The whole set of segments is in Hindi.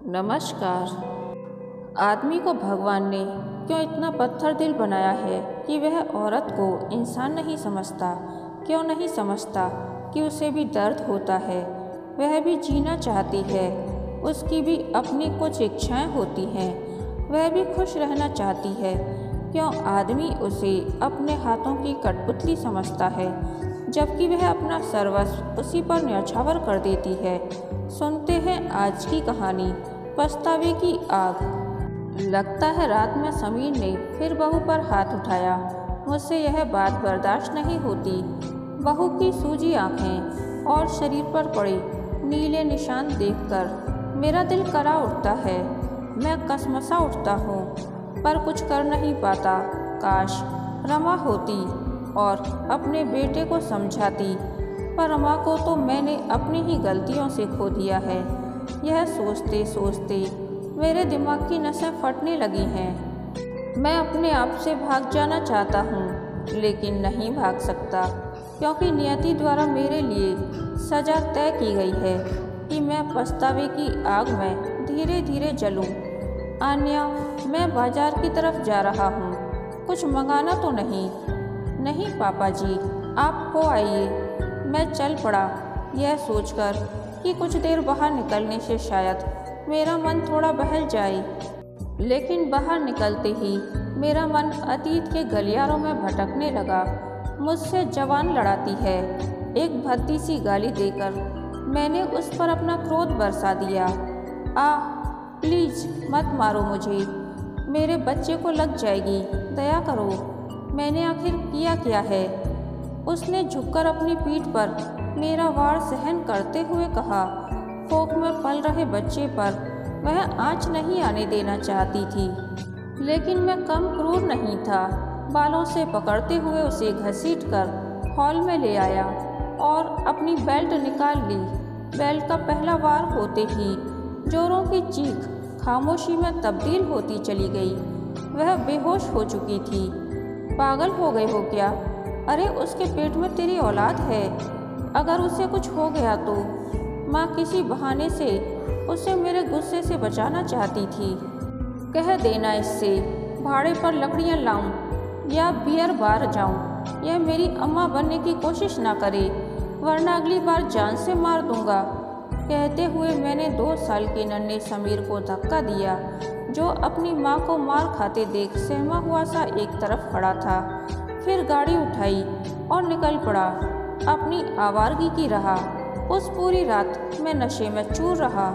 नमस्कार। आदमी को भगवान ने क्यों इतना पत्थर दिल बनाया है कि वह औरत को इंसान नहीं समझता? क्यों नहीं समझता कि उसे भी दर्द होता है, वह भी जीना चाहती है, उसकी भी अपनी कुछ इच्छाएं होती हैं, वह भी खुश रहना चाहती है। क्यों आदमी उसे अपने हाथों की कठपुतली समझता है, जबकि वह अपना सर्वस्व उसी पर न्यौछावर कर देती है। सुनते हैं आज की कहानी, पछतावे की आग। लगता है रात में समीर ने फिर बहू पर हाथ उठाया। मुझसे यह बात बर्दाश्त नहीं होती। बहू की सूजी आंखें और शरीर पर पड़े नीले निशान देखकर मेरा दिल करा उठता है। मैं कसमसा उठता हूँ, पर कुछ कर नहीं पाता। काश रमा होती और अपने बेटे को समझाती, पर रमा को तो मैंने अपनी ही गलतियों से खो दिया है। यह सोचते सोचते मेरे दिमाग की नसें फटने लगी हैं। मैं अपने आप से भाग जाना चाहता हूँ, लेकिन नहीं भाग सकता, क्योंकि नियति द्वारा मेरे लिए सजा तय की गई है कि मैं पछतावे की आग में धीरे धीरे जलूं। आन्या, मैं बाजार की तरफ जा रहा हूँ। कुछ मंगाना तो नहीं? नहीं पापा जी, आप हो आइए। मैं चल पड़ा, यह सोचकर कि कुछ देर बाहर निकलने से शायद मेरा मन थोड़ा बहल जाए। लेकिन बाहर निकलते ही मेरा मन अतीत के गलियारों में भटकने लगा। मुझसे जवान लड़ाती है। एक भद्दी सी गाली देकर मैंने उस पर अपना क्रोध बरसा दिया। प्लीज़ मत मारो मुझे, मेरे बच्चे को लग जाएगी, दया करो। मैंने आखिर किया क्या है? उसने झुककर अपनी पीठ पर मेरा वार सहन करते हुए कहा। कोख में पल रहे बच्चे पर वह आँच नहीं आने देना चाहती थी, लेकिन मैं कम क्रूर नहीं था। बालों से पकड़ते हुए उसे घसीटकर हॉल में ले आया और अपनी बेल्ट निकाल ली। बेल्ट का पहला वार होते ही जोरों की चीख खामोशी में तब्दील होती चली गई। वह बेहोश हो चुकी थी। पागल हो गए हो क्या? अरे उसके पेट में तेरी औलाद है। अगर उसे कुछ हो गया तो? माँ किसी बहाने से उसे मेरे गुस्से से बचाना चाहती थी। कह देना इससे भाड़े पर लकड़ियाँ लाऊं या बियर बार जाऊं। यह मेरी अम्मा बनने की कोशिश ना करे, वरना अगली बार जान से मार दूंगा। कहते हुए मैंने 2 साल के नन्हे समीर को धक्का दिया, जो अपनी माँ को मार खाते देख सहमा हुआ सा एक तरफ खड़ा था। फिर गाड़ी उठाई और निकल पड़ा अपनी आवारगी की राह। उस पूरी रात मैं नशे में चूर रहा।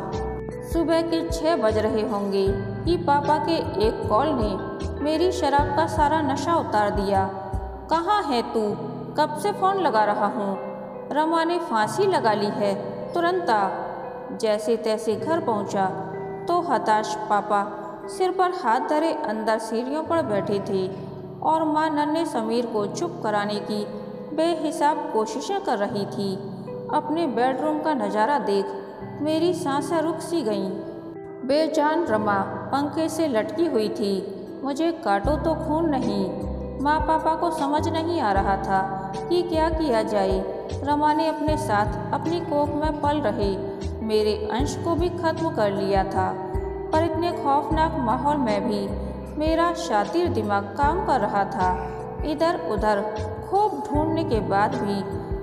सुबह के 6 बज रहे होंगे कि पापा के एक कॉल ने मेरी शराब का सारा नशा उतार दिया। कहाँ है तू? कब से फ़ोन लगा रहा हूँ। रमा ने फांसी लगा ली है, तुरंत आ। जैसे तैसे घर पहुँचा तो हताश पापा सिर पर हाथ धरे अंदर सीढ़ियों पर बैठे थे और माँ नन्हे समीर को चुप कराने की बेहिसाब कोशिशें कर रही थी। अपने बेडरूम का नज़ारा देख मेरी सांसें रुक सी गईं। बेजान रमा पंखे से लटकी हुई थी। मुझे काटो तो खून नहीं। माँ पापा को समझ नहीं आ रहा था कि क्या किया जाए। रमा ने अपने साथ अपनी कोख में पल रहे मेरे अंश को भी खत्म कर लिया था, पर इतने खौफनाक माहौल में भी मेरा शातिर दिमाग काम कर रहा था। इधर उधर खूब ढूंढने के बाद भी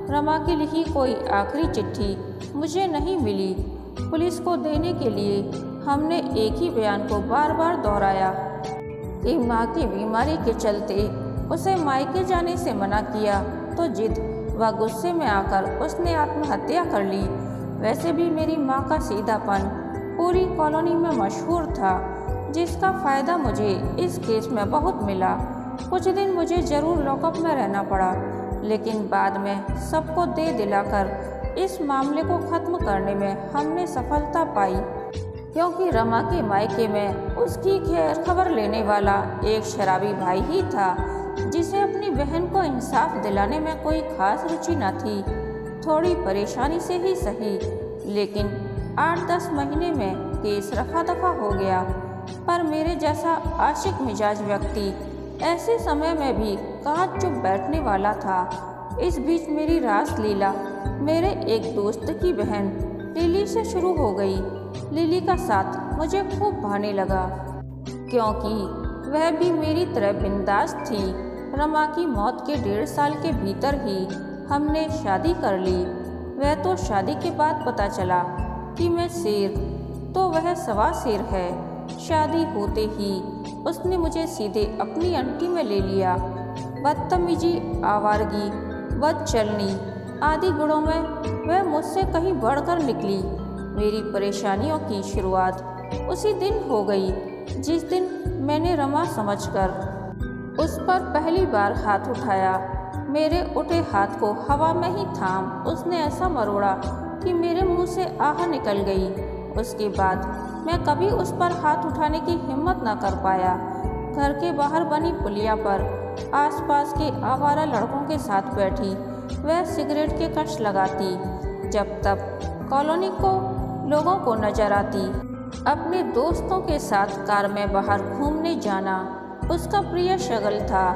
रमा की लिखी कोई आखिरी चिट्ठी मुझे नहीं मिली। पुलिस को देने के लिए हमने एक ही बयान को बार बार दोहराया कि माँ की बीमारी के चलते उसे मायके जाने से मना किया, तो जिद व गुस्से में आकर उसने आत्महत्या कर ली। वैसे भी मेरी माँ का सीधापन पूरी कॉलोनी में मशहूर था, जिसका फ़ायदा मुझे इस केस में बहुत मिला। कुछ दिन मुझे ज़रूर लॉकअप में रहना पड़ा, लेकिन बाद में सबको दे दिलाकर इस मामले को ख़त्म करने में हमने सफलता पाई, क्योंकि रमा के मायके में उसकी खैर खबर लेने वाला एक शराबी भाई ही था, जिसे अपनी बहन को इंसाफ दिलाने में कोई खास रुचि न थी। थोड़ी परेशानी से ही सही, लेकिन 8-10 महीने में केस रफा दफा हो गया। पर मेरे जैसा आशिक मिजाज व्यक्ति ऐसे समय में भी कहाँ चुप बैठने वाला था। इस बीच मेरी रास लीला मेरे एक दोस्त की बहन लिली से शुरू हो गई। लिली का साथ मुझे खूब भाने लगा, क्योंकि वह भी मेरी तरह बिंदास थी। रमा की मौत के 1.5 साल के भीतर ही हमने शादी कर ली। वह तो शादी के बाद पता चला कि मैं शेर तो वह सवा शेर है। शादी होते ही उसने मुझे सीधे अपनी अंटी में ले लिया। बदतमीजी, आवारगी, बदचलनी आदि गुणों में वह मुझसे कहीं बढ़कर निकली। मेरी परेशानियों की शुरुआत उसी दिन हो गई जिस दिन मैंने रमा समझकर उस पर पहली बार हाथ उठाया। मेरे उठे हाथ को हवा में ही थाम उसने ऐसा मरोड़ा कि मेरे मुंह से आह निकल गई। उसके बाद मैं कभी उस पर हाथ उठाने की हिम्मत न कर पाया। घर के बाहर बनी पुलिया पर आसपास के आवारा लड़कों के साथ बैठी वह सिगरेट के कश लगाती, जब तब कॉलोनी को लोगों को नजर आती। अपने दोस्तों के साथ कार में बाहर घूमने जाना उसका प्रिय शगल था।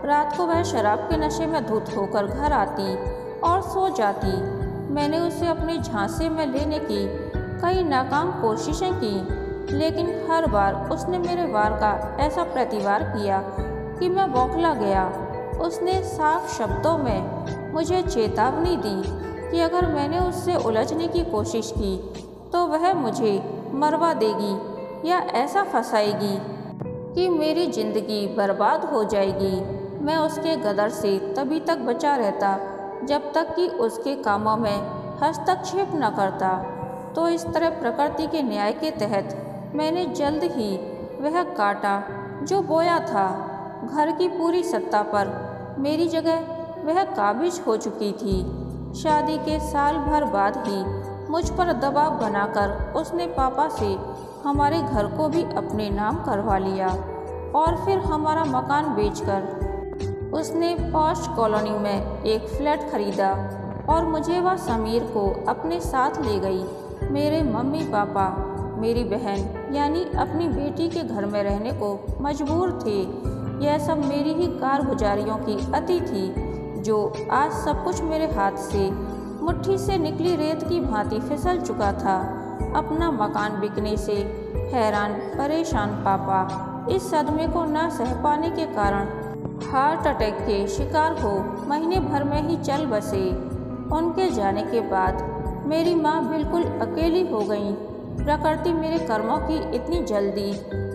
रात को वह शराब के नशे में धुत होकर घर आती और सो जाती। मैंने उसे अपने झांसे में लेने की कई नाकाम कोशिशें की, लेकिन हर बार उसने मेरे वार का ऐसा प्रतिवार किया कि मैं बौखला गया। उसने साफ शब्दों में मुझे चेतावनी दी कि अगर मैंने उससे उलझने की कोशिश की तो वह मुझे मरवा देगी या ऐसा फंसाएगी कि मेरी जिंदगी बर्बाद हो जाएगी। मैं उसके गदर से तभी तक बचा रहता जब तक कि उसके कामों में हस्तक्षेप न करता। तो इस तरह प्रकृति के न्याय के तहत मैंने जल्द ही वह काटा जो बोया था। घर की पूरी सत्ता पर मेरी जगह वह काबिज हो चुकी थी। शादी के साल भर बाद ही मुझ पर दबाव बनाकर उसने पापा से हमारे घर को भी अपने नाम करवा लिया और फिर हमारा मकान बेचकर उसने पॉश कॉलोनी में एक फ्लैट खरीदा और मुझे व समीर को अपने साथ ले गई। मेरे मम्मी पापा मेरी बहन यानी अपनी बेटी के घर में रहने को मजबूर थे। यह सब मेरी ही कारगुजारियों की अति थी जो आज सब कुछ मेरे हाथ से मुट्ठी से निकली रेत की भांति फिसल चुका था। अपना मकान बिकने से हैरान परेशान पापा इस सदमे को न सह पाने के कारण हार्ट अटैक के शिकार हो महीने भर में ही चल बसे। उनके जाने के बाद मेरी माँ बिल्कुल अकेली हो गई। प्रकृति मेरे कर्मों की इतनी जल्दी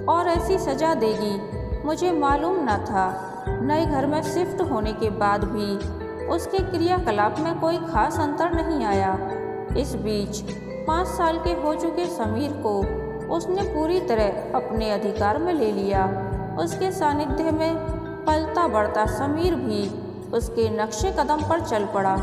और ऐसी सजा देगी मुझे मालूम न था। नए घर में शिफ्ट होने के बाद भी उसके क्रियाकलाप में कोई खास अंतर नहीं आया। इस बीच 5 साल के हो चुके समीर को उसने पूरी तरह अपने अधिकार में ले लिया। उसके सानिध्य में पलता बढ़ता समीर भी उसके नक्शे कदम पर चल पड़ा।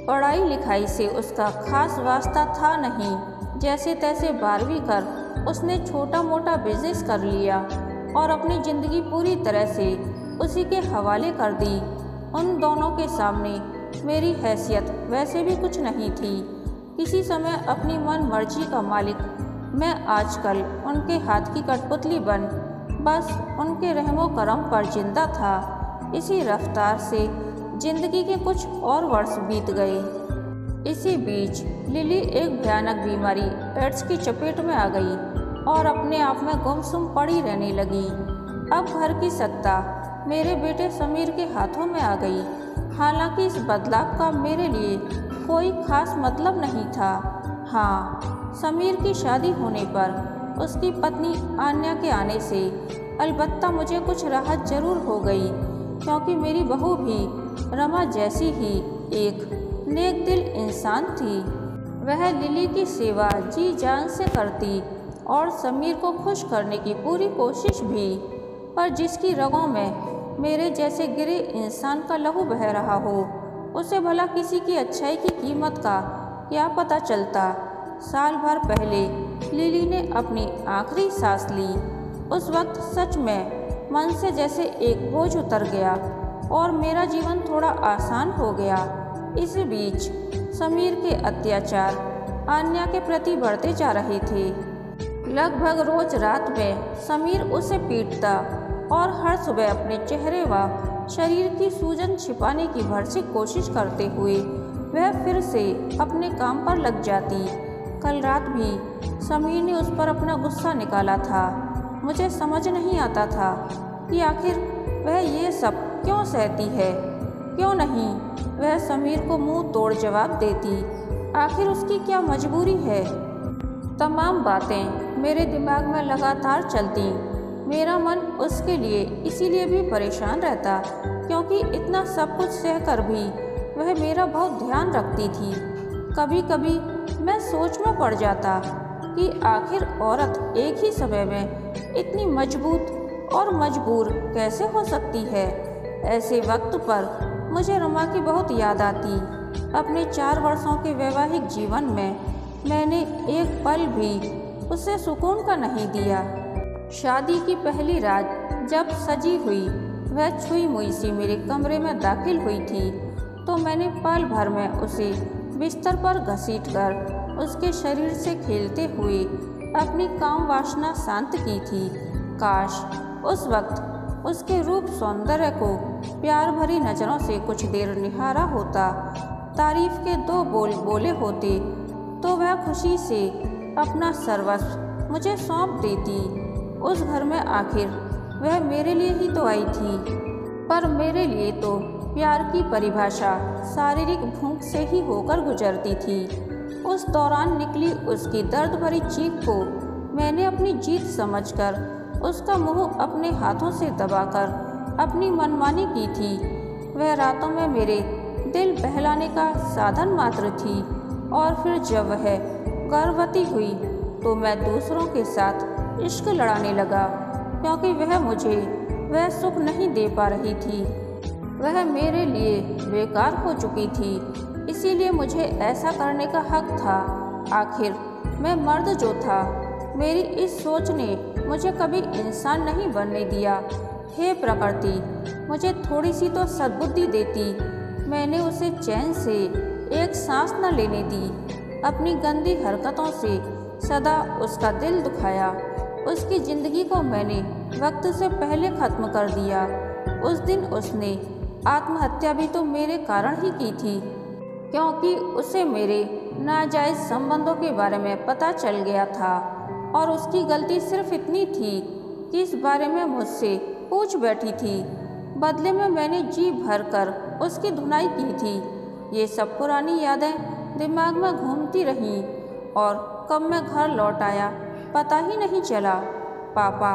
पढ़ाई लिखाई से उसका खास वास्ता था नहीं। जैसे तैसे 12वीं कर उसने छोटा मोटा बिजनेस कर लिया और अपनी ज़िंदगी पूरी तरह से उसी के हवाले कर दी। उन दोनों के सामने मेरी हैसियत वैसे भी कुछ नहीं थी। किसी समय अपनी मन मर्जी का मालिक मैं आजकल उनके हाथ की कठपुतली बन बस उनके रहमो करम पर जिंदा था। इसी रफ्तार से जिंदगी के कुछ और वर्ष बीत गए। इसी बीच लिली एक भयानक बीमारी एड्स की चपेट में आ गई और अपने आप में गुमसुम पड़ी रहने लगी। अब घर की सत्ता मेरे बेटे समीर के हाथों में आ गई। हालांकि इस बदलाव का मेरे लिए कोई खास मतलब नहीं था। हाँ, समीर की शादी होने पर उसकी पत्नी आन्या के आने से अलबत्ता मुझे कुछ राहत जरूर हो गई, क्योंकि मेरी बहू भी रमा जैसी ही एक नेक दिल इंसान थी। वह लिली की सेवा जी जान से करती और समीर को खुश करने की पूरी कोशिश भी, पर जिसकी रगों में मेरे जैसे गिरे इंसान का लहू बह रहा हो उसे भला किसी की अच्छाई की कीमत का क्या पता चलता। साल भर पहले लिली ने अपनी आखिरी सांस ली। उस वक्त सच में मन से जैसे एक बोझ उतर गया और मेरा जीवन थोड़ा आसान हो गया। इसी बीच समीर के अत्याचार आन्या के प्रति बढ़ते जा रहे थे। लगभग रोज रात में समीर उसे पीटता और हर सुबह अपने चेहरे व शरीर की सूजन छिपाने की भरसक कोशिश करते हुए वह फिर से अपने काम पर लग जाती। कल रात भी समीर ने उस पर अपना गुस्सा निकाला था। मुझे समझ नहीं आता था कि आखिर वह ये सब क्यों सहती है। क्यों नहीं वह समीर को मुंह तोड़ जवाब देती। आखिर उसकी क्या मजबूरी है। तमाम बातें मेरे दिमाग में लगातार चलती। मेरा मन उसके लिए इसीलिए भी परेशान रहता क्योंकि इतना सब कुछ सहकर भी वह मेरा बहुत ध्यान रखती थी। कभी कभी मैं सोच में पड़ जाता कि आखिर औरत एक ही समय में इतनी मजबूत और मजबूर कैसे हो सकती है। ऐसे वक्त पर मुझे रमा की बहुत याद आती। अपने 4 वर्षों के वैवाहिक जीवन में मैंने एक पल भी उसे सुकून का नहीं दिया। शादी की पहली रात जब सजी हुई वह छुई मुई सी मेरे कमरे में दाखिल हुई थी तो मैंने पल भर में उसे बिस्तर पर घसीटकर उसके शरीर से खेलते हुए अपनी काम वासना शांत की थी। काश उस वक्त उसके रूप सौंदर्य को प्यार भरी नज़रों से कुछ देर निहारा होता, तारीफ के 2 बोल बोले होते तो वह खुशी से अपना सर्वस्व मुझे सौंप देती। उस घर में आखिर वह मेरे लिए ही तो आई थी, पर मेरे लिए तो प्यार की परिभाषा शारीरिक भूख से ही होकर गुजरती थी। उस दौरान निकली उसकी दर्द भरी चीख को मैंने अपनी जीत समझकर उसका मुंह अपने हाथों से दबाकर अपनी मनमानी की थी। वह रातों में मेरे दिल बहलाने का साधन मात्र थी और फिर जब वह गर्भवती हुई तो मैं दूसरों के साथ इश्क लड़ाने लगा क्योंकि वह मुझे वह सुख नहीं दे पा रही थी। वह मेरे लिए बेकार हो चुकी थी, इसीलिए मुझे ऐसा करने का हक था। आखिर मैं मर्द जो था, मेरी इस सोच ने मुझे कभी इंसान नहीं बनने दिया। हे प्रकृति, मुझे थोड़ी सी तो सद्बुद्धि देती। मैंने उसे चैन से एक सांस न लेने दी। अपनी गंदी हरकतों से सदा उसका दिल दुखाया। उसकी ज़िंदगी को मैंने वक्त से पहले ख़त्म कर दिया। उस दिन उसने आत्महत्या भी तो मेरे कारण ही की थी, क्योंकि उसे मेरे नाजायज़ संबंधों के बारे में पता चल गया था और उसकी गलती सिर्फ इतनी थी कि इस बारे में मुझसे पूछ बैठी थी। बदले में मैंने जी भर कर उसकी धुनाई की थी। ये सब पुरानी यादें दिमाग में घूमती रहीं और कब मैं घर लौट आया पता ही नहीं चला। पापा,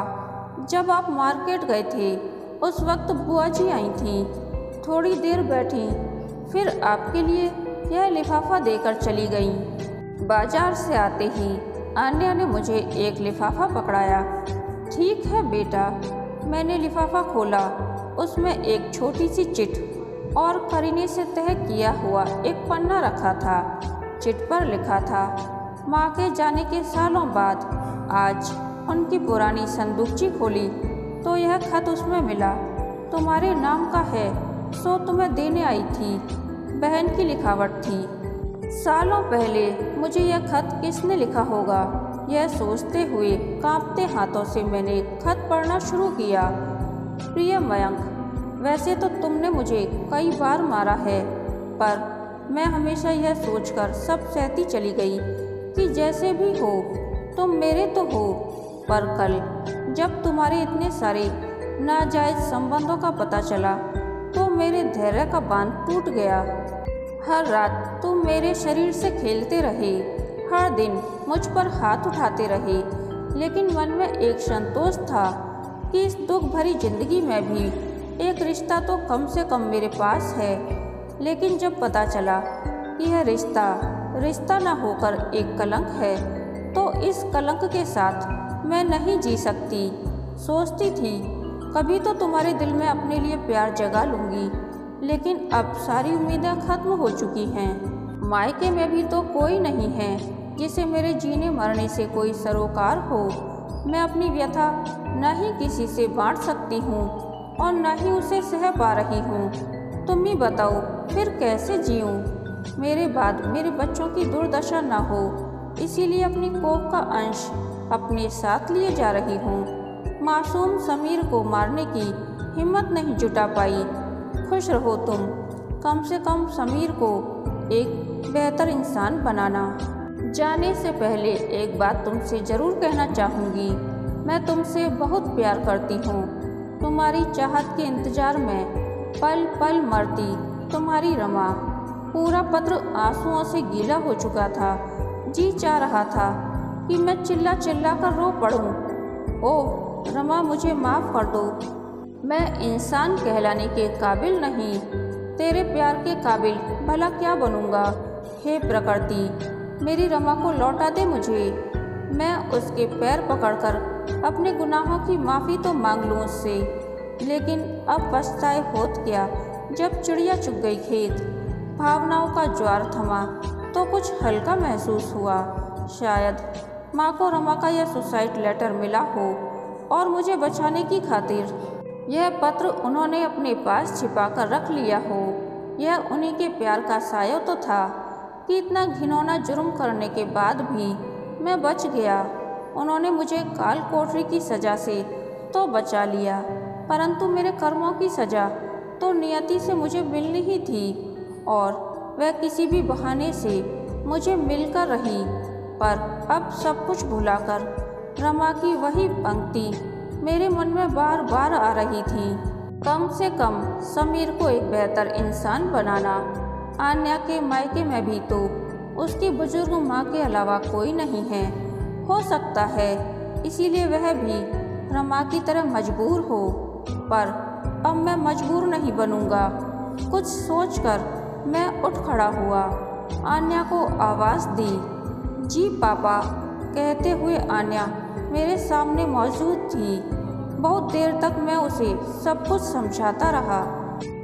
जब आप मार्केट गए थे उस वक्त बुआ जी आई थीं। थोड़ी देर बैठी, फिर आपके लिए यह लिफाफा देकर चली गईं। बाजार से आते ही आन्या ने मुझे एक लिफाफा पकड़ाया। ठीक है बेटा। मैंने लिफाफा खोला। उसमें एक छोटी सी चिट और करीने से तय किया हुआ एक पन्ना रखा था। चिट पर लिखा था, माँ के जाने के सालों बाद आज उनकी पुरानी संदूकची खोली तो यह खत उसमें मिला। तुम्हारे नाम का है, सो तुम्हें देने आई थी। बहन की लिखावट थी। सालों पहले मुझे यह खत किसने लिखा होगा, यह सोचते हुए कांपते हाथों से मैंने खत पढ़ना शुरू किया। प्रिय मयंक, वैसे तो तुमने मुझे कई बार मारा है, पर मैं हमेशा यह सोचकर सब सहती चली गई कि जैसे भी हो तुम मेरे तो हो। पर कल जब तुम्हारे इतने सारे नाजायज संबंधों का पता चला तो मेरे धैर्य का बांध टूट गया। हर रात तुम मेरे शरीर से खेलते रहे, हर दिन मुझ पर हाथ उठाते रहे, लेकिन मन में एक संतोष था कि इस दुख भरी जिंदगी में भी एक रिश्ता तो कम से कम मेरे पास है। लेकिन जब पता चला कि यह रिश्ता न होकर एक कलंक है, तो इस कलंक के साथ मैं नहीं जी सकती। सोचती थी कभी तो तुम्हारे दिल में अपने लिए प्यार जगा लूँगी, लेकिन अब सारी उम्मीदें खत्म हो चुकी हैं। मायके में भी तो कोई नहीं है जिसे मेरे जीने मरने से कोई सरोकार हो। मैं अपनी व्यथा न ही किसी से बांट सकती हूँ और न ही उसे सह पा रही हूँ। तुम ही बताओ फिर कैसे जीऊँ। मेरे बाद मेरे बच्चों की दुर्दशा न हो, इसीलिए अपनी कोख का अंश अपने साथ लिए जा रही हूँ। मासूम समीर को मारने की हिम्मत नहीं जुटा पाई। खुश रहो तुम, कम से कम समीर को एक बेहतर इंसान बनाना। जाने से पहले एक बात तुमसे ज़रूर कहना चाहूँगी। मैं तुमसे बहुत प्यार करती हूँ। तुम्हारी चाहत के इंतज़ार में पल पल मरती तुम्हारी रमा। पूरा पत्र आंसुओं से गीला हो चुका था। जी चाह रहा था कि मैं चिल्ला चिल्ला कर रो पड़ूं। ओह रमा, मुझे माफ़ कर दो। मैं इंसान कहलाने के काबिल नहीं, तेरे प्यार के काबिल भला क्या बनूंगा। हे प्रकृति, मेरी रमा को लौटा दे मुझे। मैं उसके पैर पकड़कर अपने गुनाहों की माफ़ी तो मांग लूँ उससे, लेकिन अब पछताए होत क्या जब चिड़िया चुग गई खेत। भावनाओं का ज्वार थमा तो कुछ हल्का महसूस हुआ। शायद माँ को रमा का यह सुसाइड लेटर मिला हो और मुझे बचाने की खातिर यह पत्र उन्होंने अपने पास छिपा कर रख लिया हो। यह उन्हीं के प्यार का साया तो था कि इतना घिनौना जुर्म करने के बाद भी मैं बच गया। उन्होंने मुझे काल कोठरी की सज़ा से तो बचा लिया, परंतु मेरे कर्मों की सज़ा तो नियति से मुझे मिलनी ही थी, और वह किसी भी बहाने से मुझे मिलकर रही। पर अब सब कुछ भुलाकर रमा की वही पंक्ति मेरे मन में बार बार आ रही थी। कम से कम समीर को एक बेहतर इंसान बनाना। आन्या के मायके में भी तो उसकी बुजुर्ग माँ के अलावा कोई नहीं है। हो सकता है इसीलिए वह भी रमा की तरह मजबूर हो, पर अब मैं मजबूर नहीं बनूंगा। कुछ सोचकर मैं उठ खड़ा हुआ, आन्या को आवाज़ दी। जी पापा, कहते हुए आन्या मेरे सामने मौजूद थी। बहुत देर तक मैं उसे सब कुछ समझाता रहा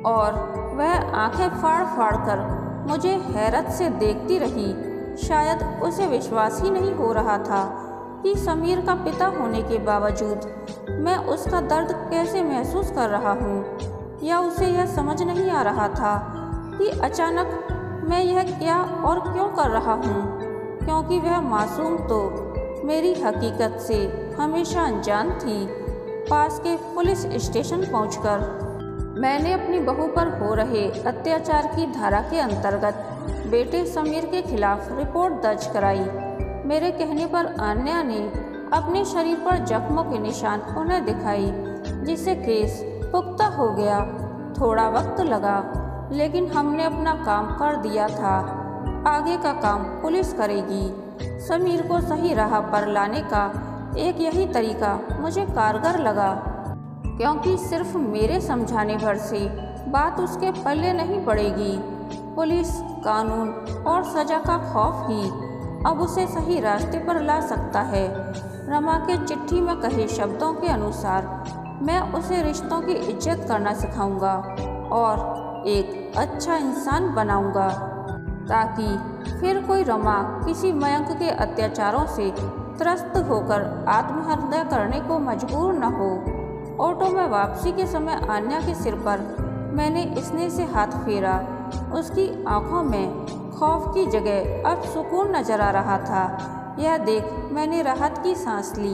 और वह आंखें फाड़ फाड़ कर मुझे हैरत से देखती रही। शायद उसे विश्वास ही नहीं हो रहा था कि समीर का पिता होने के बावजूद मैं उसका दर्द कैसे महसूस कर रहा हूँ, या उसे यह समझ नहीं आ रहा था कि अचानक मैं यह क्या और क्यों कर रहा हूँ, क्योंकि वह मासूम तो मेरी हकीकत से हमेशा अनजान थी। पास के पुलिस स्टेशन पहुंचकर मैंने अपनी बहू पर हो रहे अत्याचार की धारा के अंतर्गत बेटे समीर के खिलाफ रिपोर्ट दर्ज कराई। मेरे कहने पर आन्या ने अपने शरीर पर जख्मों के निशान उन्हें दिखाई, जिससे केस पुख्ता हो गया। थोड़ा वक्त लगा, लेकिन हमने अपना काम कर दिया था। आगे का काम पुलिस करेगी। समीर को सही राह पर लाने का एक यही तरीका मुझे कारगर लगा, क्योंकि सिर्फ मेरे समझाने भर से बात उसके पल्ले नहीं पड़ेगी। पुलिस, कानून और सज़ा का खौफ ही अब उसे सही रास्ते पर ला सकता है। रमा के चिट्ठी में कहे शब्दों के अनुसार मैं उसे रिश्तों की इज्जत करना सिखाऊंगा और एक अच्छा इंसान बनाऊंगा, ताकि फिर कोई रमा किसी मयंक के अत्याचारों से त्रस्त होकर आत्महत्या करने को मजबूर न हो। ऑटो में वापसी के समय आन्या के सिर पर मैंने स्नेह से हाथ फेरा। उसकी आंखों में खौफ की जगह अब सुकून नजर आ रहा था। यह देख मैंने राहत की सांस ली।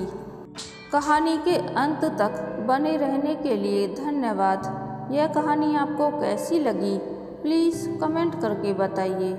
कहानी के अंत तक बने रहने के लिए धन्यवाद। यह कहानी आपको कैसी लगी प्लीज़ कमेंट करके बताइए।